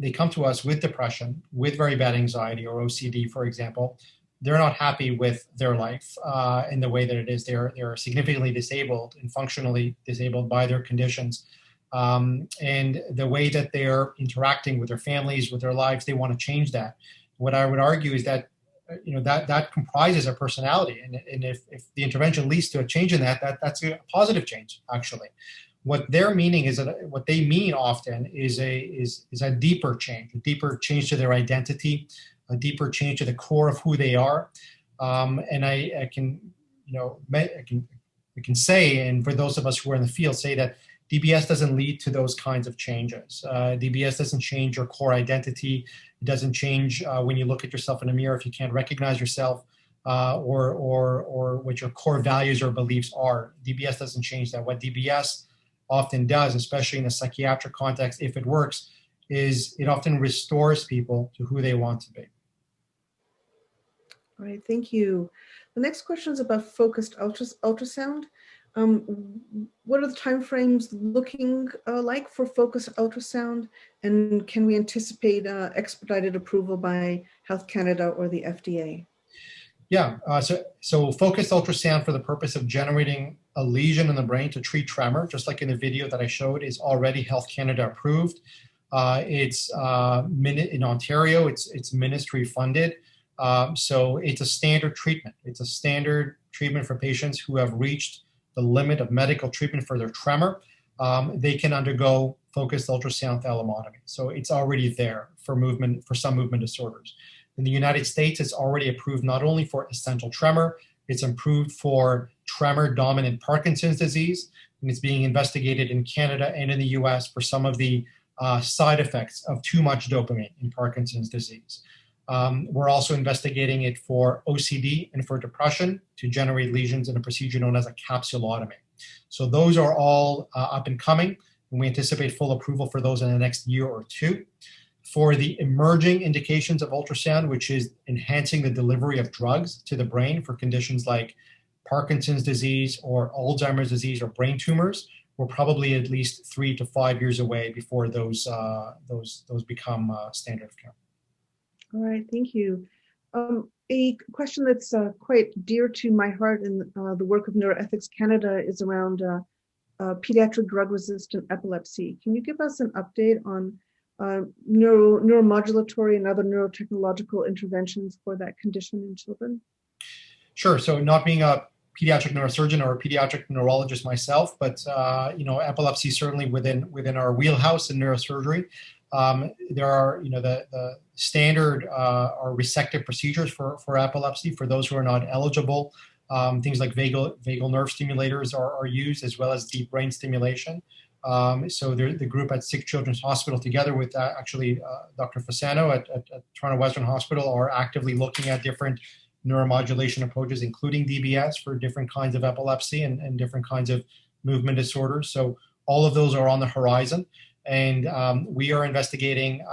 they come to us with depression, with very bad anxiety or OCD, for example. They're not happy with their life in the way that it is. They're significantly disabled and functionally disabled by their conditions. And the way that they're interacting with their families, with their lives, they want to change that. What I would argue is that that comprises a personality, and if the intervention leads to a change in that's a positive change, actually. What they're meaning is that what they mean often is a deeper change to their identity, a deeper change to the core of who they are. And I can say, and for those of us who are in the field, say that DBS doesn't lead to those kinds of changes. DBS doesn't change your core identity. It doesn't change when you look at yourself in a mirror if you can't recognize yourself or what your core values or beliefs are. DBS doesn't change that. What DBS often does, especially in a psychiatric context, if it works, is it often restores people to who they want to be. All right, thank you. The next question is about focused ultrasound. What are the timeframes looking like for focused ultrasound? And can we anticipate expedited approval by Health Canada or the FDA? Yeah, so focused ultrasound for the purpose of generating a lesion in the brain to treat tremor, just like in the video that I showed, is already Health Canada approved. It's in Ontario, it's ministry funded. So it's a standard treatment. It's a standard treatment for patients who have reached the limit of medical treatment for their tremor. They can undergo focused ultrasound thalamotomy. So it's already there for some movement disorders. In the United States, it's already approved not only for essential tremor, it's approved for tremor-dominant Parkinson's disease, and it's being investigated in Canada and in the US for some of the side effects of too much dopamine in Parkinson's disease. We're also investigating it for OCD and for depression to generate lesions in a procedure known as a capsulotomy. So those are all up and coming, and we anticipate full approval for those in the next year or two. For the emerging indications of ultrasound, which is enhancing the delivery of drugs to the brain for conditions like Parkinson's disease or Alzheimer's disease or brain tumors, we're probably at least 3 to 5 years away before those become standard of care. All right, thank you. A question that's quite dear to my heart in the work of Neuroethics Canada is around pediatric drug-resistant epilepsy. Can you give us an update on neuromodulatory and other neurotechnological interventions for that condition in children? Sure. So not being a pediatric neurosurgeon or a pediatric neurologist myself, but epilepsy certainly within our wheelhouse in neurosurgery. There are the standard or resective procedures for epilepsy for those who are not eligible. Things like vagal nerve stimulators are used, as well as deep brain stimulation. So the group at Sick Children's Hospital, together with Dr. Fasano at Toronto Western Hospital, are actively looking at different neuromodulation approaches, including DBS for different kinds of epilepsy and different kinds of movement disorders. So all of those are on the horizon. And we are investigating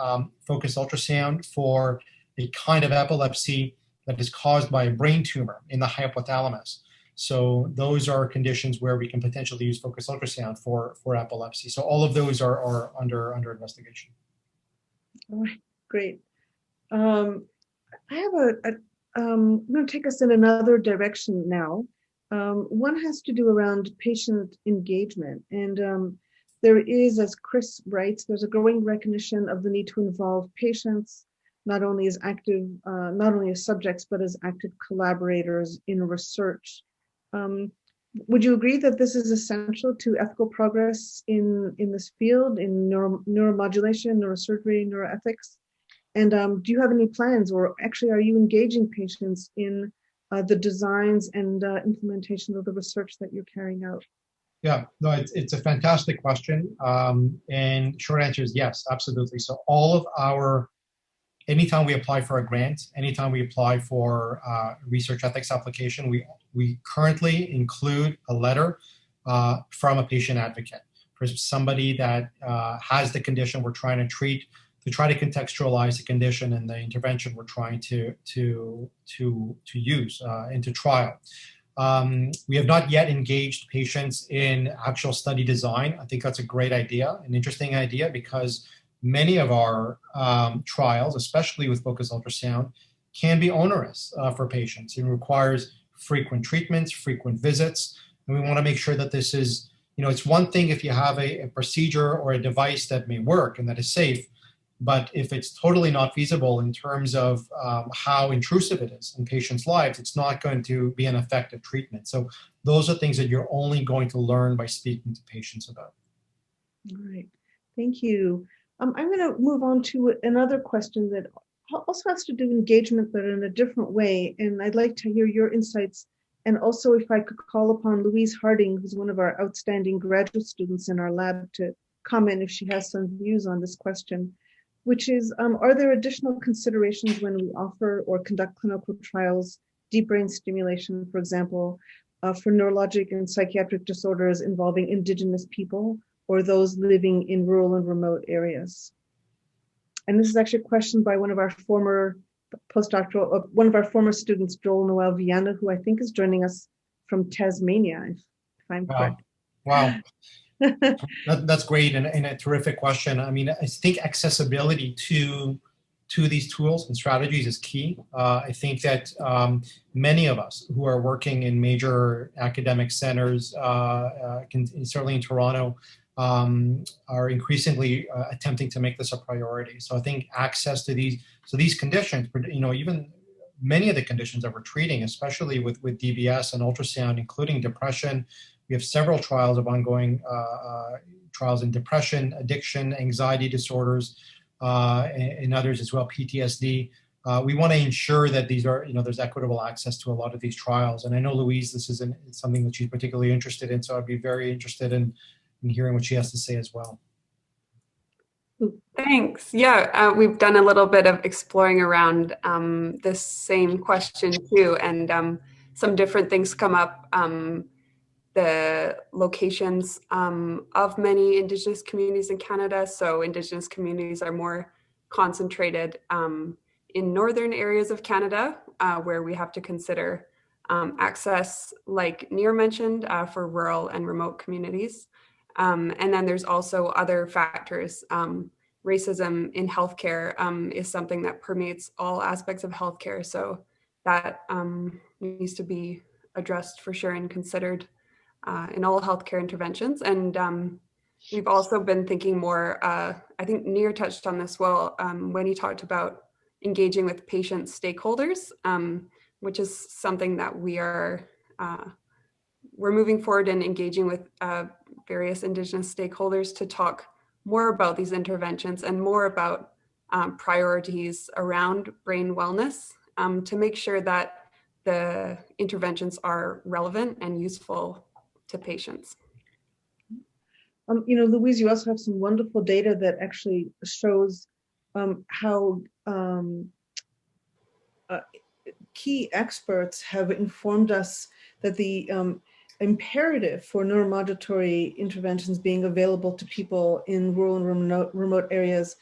focused ultrasound for a kind of epilepsy that is caused by a brain tumor in the hypothalamus. So those are conditions where we can potentially use focused ultrasound for epilepsy. So all of those are under investigation. All right, great. I have I'm going to take us in another direction now. One has to do around patient engagement. And there is, as Chris writes, there's a growing recognition of the need to involve patients, not only as subjects, but as active collaborators in research. Would you agree that this is essential to ethical progress in this field, in neuromodulation, neurosurgery, neuroethics? And do you have any plans, or actually are you engaging patients in the designs and implementation of the research that you're carrying out? Yeah, no, it's a fantastic question. And short answer is yes, absolutely. So anytime we apply for a grant, anytime we apply for research ethics application, we currently include a letter from a patient advocate for somebody that has the condition we're trying to treat, to try to contextualize the condition and the intervention we're trying to use into trial. We have not yet engaged patients in actual study design. I think that's a great idea, an interesting idea, because many of our trials, especially with focused ultrasound, can be onerous for patients. It requires frequent treatments, frequent visits, and we want to make sure that this is, it's one thing if you have a procedure or a device that may work and that is safe, but if it's totally not feasible in terms of how intrusive it is in patients' lives, it's not going to be an effective treatment. So those are things that you're only going to learn by speaking to patients about. All right, thank you. I'm going to move on to another question that also has to do with engagement, but in a different way. And I'd like to hear your insights. And also, if I could call upon Louise Harding, who's one of our outstanding graduate students in our lab, to comment if she has some views on this question, which is, are there additional considerations when we offer or conduct clinical trials, deep brain stimulation, for example, for neurologic and psychiatric disorders involving Indigenous people, or those living in rural and remote areas? And this is actually a question by one of our former students, Joel Noel Viana, who I think is joining us from Tasmania, if I'm Wow. correct. Wow. That's great and a terrific question. I mean, I think accessibility to these tools and strategies is key. I think that many of us who are working in major academic centers, certainly in Toronto, are increasingly attempting to make this a priority. So I think access to these conditions, even many of the conditions that we're treating, especially with DBS and ultrasound, including depression. We have several trials of ongoing trials in depression, addiction, anxiety disorders, and others as well, PTSD. We want to ensure that these are, there's equitable access to a lot of these trials. And I know Louise, this is something that she's particularly interested in, so I'd be very interested in hearing what she has to say as well. Thanks. Yeah, we've done a little bit of exploring around this same question too, and some different things come up. The locations of many Indigenous communities in Canada. So Indigenous communities are more concentrated in northern areas of Canada, where we have to consider access, like Nir mentioned, for rural and remote communities. And then there's also other factors. Racism in healthcare is something that permeates all aspects of healthcare. So that needs to be addressed for sure and considered in all healthcare interventions. And we've also been thinking more, I think Nir touched on this well when he talked about engaging with patient stakeholders, which is something that we're moving forward in engaging with various Indigenous stakeholders to talk more about these interventions and more about priorities around brain wellness to make sure that the interventions are relevant and useful to patients. Louise, you also have some wonderful data that actually shows how key experts have informed us that the imperative for neuromodulatory interventions being available to people in rural and remote areas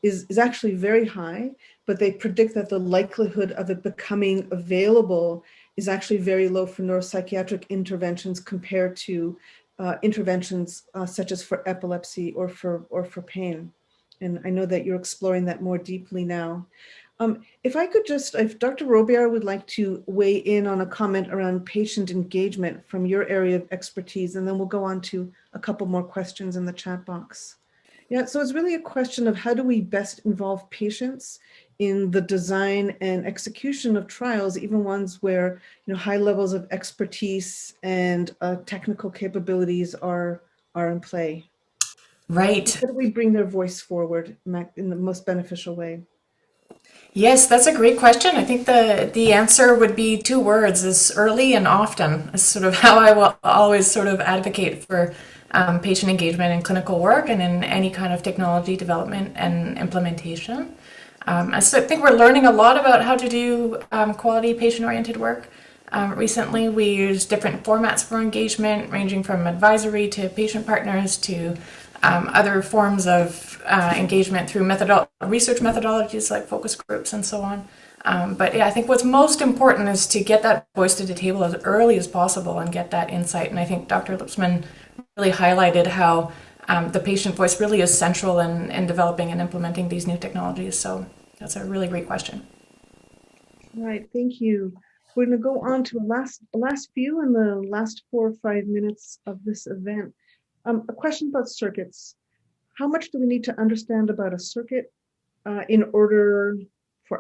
is actually very high, but they predict that the likelihood of it becoming available is actually very low for neuropsychiatric interventions compared to interventions such as for epilepsy or for pain. And I know that you're exploring that more deeply now. If Dr. Robillard would like to weigh in on a comment around patient engagement from your area of expertise, and then we'll go on to a couple more questions in the chat box. Yeah, so it's really a question of how do we best involve patients in the design and execution of trials, even ones where high levels of expertise and technical capabilities are in play. Right. How do we bring their voice forward in the most beneficial way? Yes, that's a great question. I think the answer would be two words: is early and often. Is sort of how I will always sort of advocate for patient engagement in clinical work and in any kind of technology development and implementation. I think we're learning a lot about how to do quality patient-oriented work. Recently, we use different formats for engagement, ranging from advisory to patient partners to other forms of engagement through research methodologies like focus groups and so on. But yeah, I think what's most important is to get that voice to the table as early as possible and get that insight. And I think Dr. Lipsman really highlighted how the patient voice really is central in developing and implementing these new technologies. So that's a really great question. All right, thank you. We're going to go on to a last few in the last 4 or 5 minutes of this event. A question about circuits. How much do we need to understand about a circuit in order for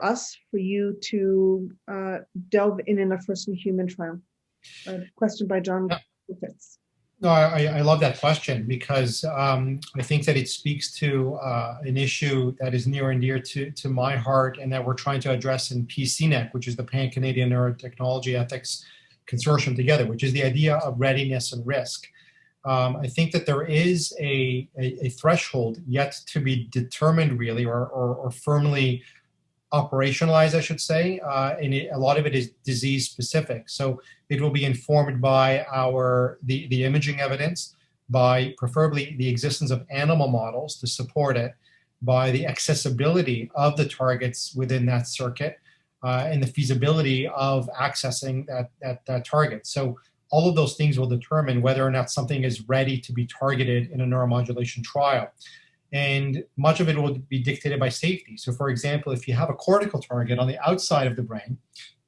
you to delve in a first-in-human trial? A question by John Griffiths. No, I love that question because I think that it speaks to an issue that is near and dear to my heart and that we're trying to address in PCNEC, which is the Pan-Canadian Neurotechnology Ethics Consortium together, which is the idea of readiness and risk. I think that there is a threshold yet to be determined really or firmly operationalized, I should say, and a lot of it is disease specific. So it will be informed by the imaging evidence, by preferably the existence of animal models to support it, by the accessibility of the targets within that circuit, and the feasibility of accessing that target. So all of those things will determine whether or not something is ready to be targeted in a neuromodulation trial. And much of it will be dictated by safety. So for example, if you have a cortical target on the outside of the brain,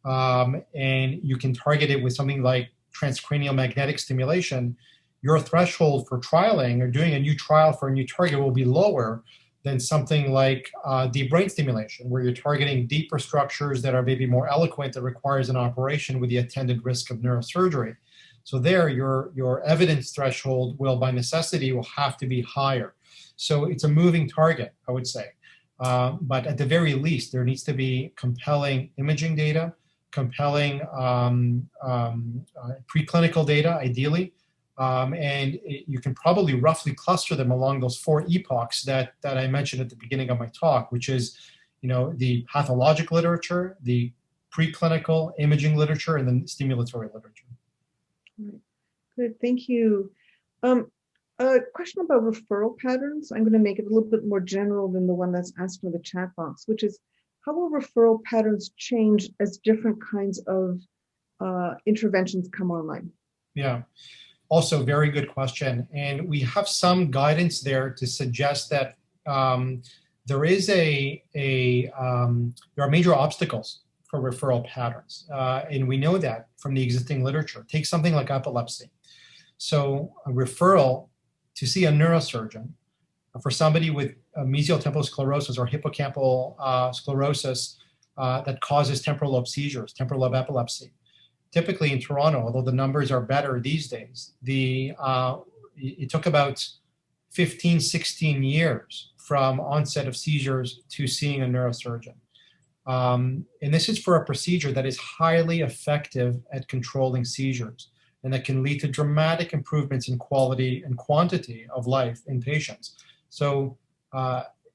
and you can target it with something like transcranial magnetic stimulation, your threshold for trialing or doing a new trial for a new target will be lower than something like deep brain stimulation, where you're targeting deeper structures that are maybe more eloquent, that requires an operation with the attendant risk of neurosurgery. So there, your evidence threshold will, by necessity, will have to be higher. So it's a moving target, I would say. But at the very least, there needs to be compelling imaging data, compelling preclinical data, ideally, you can probably roughly cluster them along those 4 epochs that I mentioned at the beginning of my talk, which is, the pathologic literature, the preclinical imaging literature, and then stimulatory literature. Good, thank you. A question about referral patterns. I'm going to make it a little bit more general than the one that's asked in the chat box, which is, how will referral patterns change as different kinds of interventions come online? Yeah. Also, very good question. And we have some guidance there to suggest that there are major obstacles for referral patterns. And we know that from the existing literature. Take something like epilepsy. So a referral to see a neurosurgeon for somebody with mesial temporal sclerosis or hippocampal sclerosis that causes temporal lobe seizures, temporal lobe epilepsy. Typically in Toronto, although the numbers are better these days, it took about 15, 16 years from onset of seizures to seeing a neurosurgeon. And this is for a procedure that is highly effective at controlling seizures and that can lead to dramatic improvements in quality and quantity of life in patients. So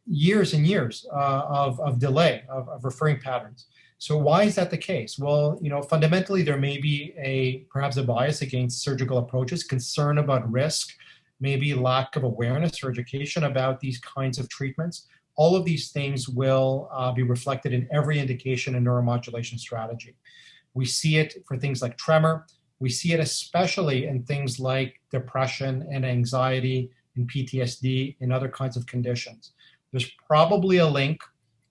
years and years of delay of referring patterns. So why is that the case? Well, fundamentally, there may be perhaps a bias against surgical approaches, concern about risk, maybe lack of awareness or education about these kinds of treatments. All of these things will be reflected in every indication and neuromodulation strategy. We see it for things like tremor. We see it especially in things like depression and anxiety and PTSD and other kinds of conditions. There's probably a link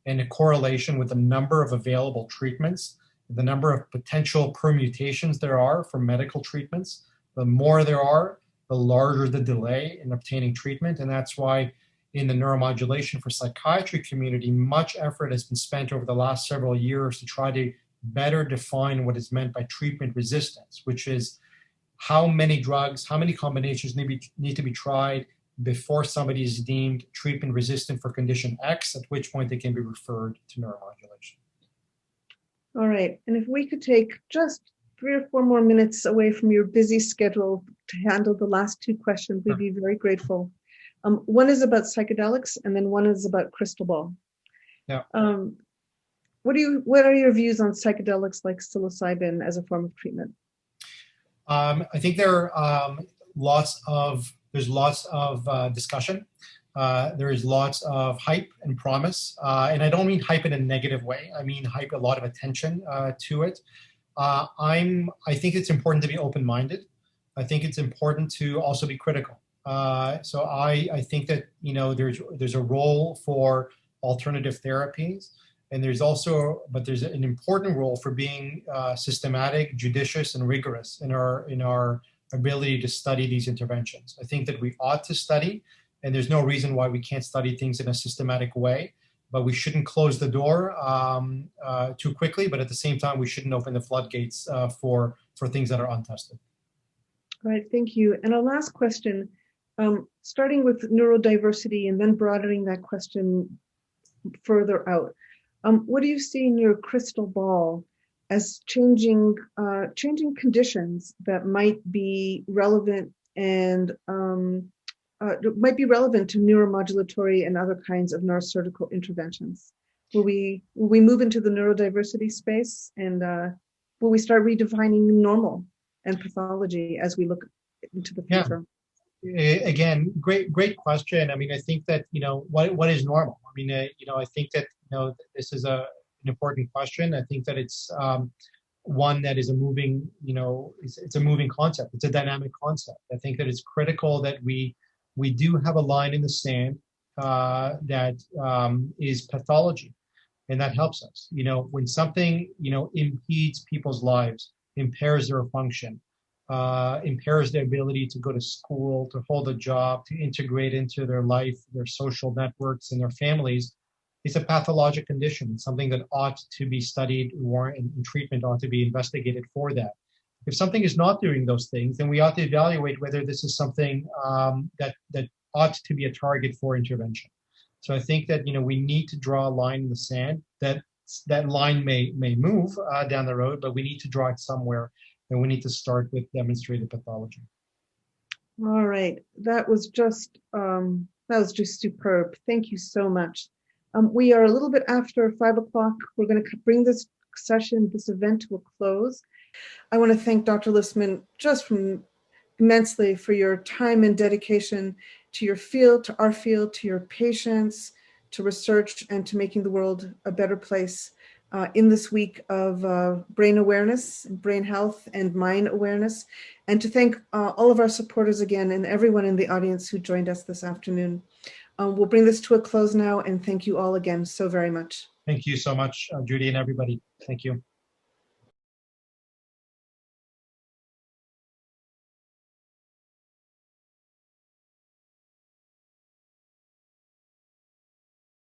and a correlation with the number of available treatments, the number of potential permutations there are for medical treatments. The more there are, the larger the delay in obtaining treatment. And that's why in the neuromodulation for psychiatry community, much effort has been spent over the last several years to try to better define what is meant by treatment resistance, which is how many drugs, how many combinations need to be tried before somebody is deemed treatment resistant for condition X, at which point they can be referred to neuromodulation. All right, and if we could take just 3 or 4 more minutes away from your busy schedule to handle the last 2 questions, we'd be very grateful. One is about psychedelics, and then one is about crystal ball. Yeah. What are your views on psychedelics like psilocybin as a form of treatment? I think there are lots of discussion. There is lots of hype and promise. And I don't mean hype in a negative way. I mean hype, a lot of attention to it. I think it's important to be open-minded. I think it's important to also be critical. So I think that, there's a role for alternative therapies. And there's an important role for being systematic, judicious, and rigorous in our ability to study these interventions. I think that we ought to study, and there's no reason why we can't study things in a systematic way, but we shouldn't close the door too quickly, but at the same time, we shouldn't open the floodgates for things that are untested. All right, thank you. And our last question, starting with neurodiversity and then broadening that question further out. What do you see in your crystal ball as changing conditions that might be relevant and might be relevant to neuromodulatory and other kinds of neurosurgical interventions? Will we move into the neurodiversity space, and will we start redefining normal and pathology as we look into the future? Yeah. Again, great question. I mean, I think that what is normal? I mean, I think that this is an important question. I think that it's one that is a moving, it's a moving concept. It's a dynamic concept. I think that it's critical that we do have a line in the sand that is pathology, and that helps us. When something impedes people's lives, impairs their function, impairs their ability to go to school, to hold a job, to integrate into their life, their social networks, and their families, it's a pathologic condition. It's something that ought to be studied, and treatment ought to be investigated for that. If something is not doing those things, then we ought to evaluate whether this is something that ought to be a target for intervention. So I think that we need to draw a line in the sand. That line may move down the road, but we need to draw it somewhere, and we need to start with demonstrated pathology. All right, that was just superb. Thank you so much. We are a little bit after 5 o'clock. We're going to bring this event to a close. I want to thank Dr. Lipsman immensely for your time and dedication to your field, to our field, to your patients, to research, and to making the world a better place in this week of brain awareness, brain health, and mind awareness. And to thank all of our supporters again, and everyone in the audience who joined us this afternoon. We'll bring this to a close now, and thank you all again so very much. Thank you so much, Judy, and everybody. Thank you.